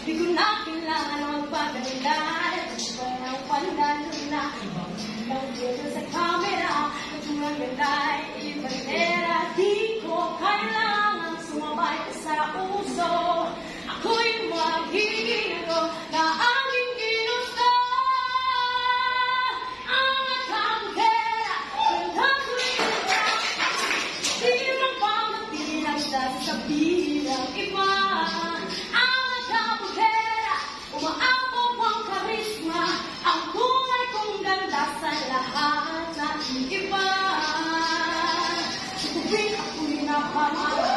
Di ko na kailangan magpaganda. Ito pa ng panalo na ibang lang dito sa camera. Nagtunang ganda ay ibang era. Di ko kailangan sumabay ka sa uso. Ako'y maghihiro na aking ginusto. Ang nakangkera, ganda ko'y iba. Di magpapagpili ng sasabihin ng iba. Ang nakangkera, umaapong ang karisma. Ang kulay kong ganda sa lahat ng iba. Tutuwing ako'y napamahal.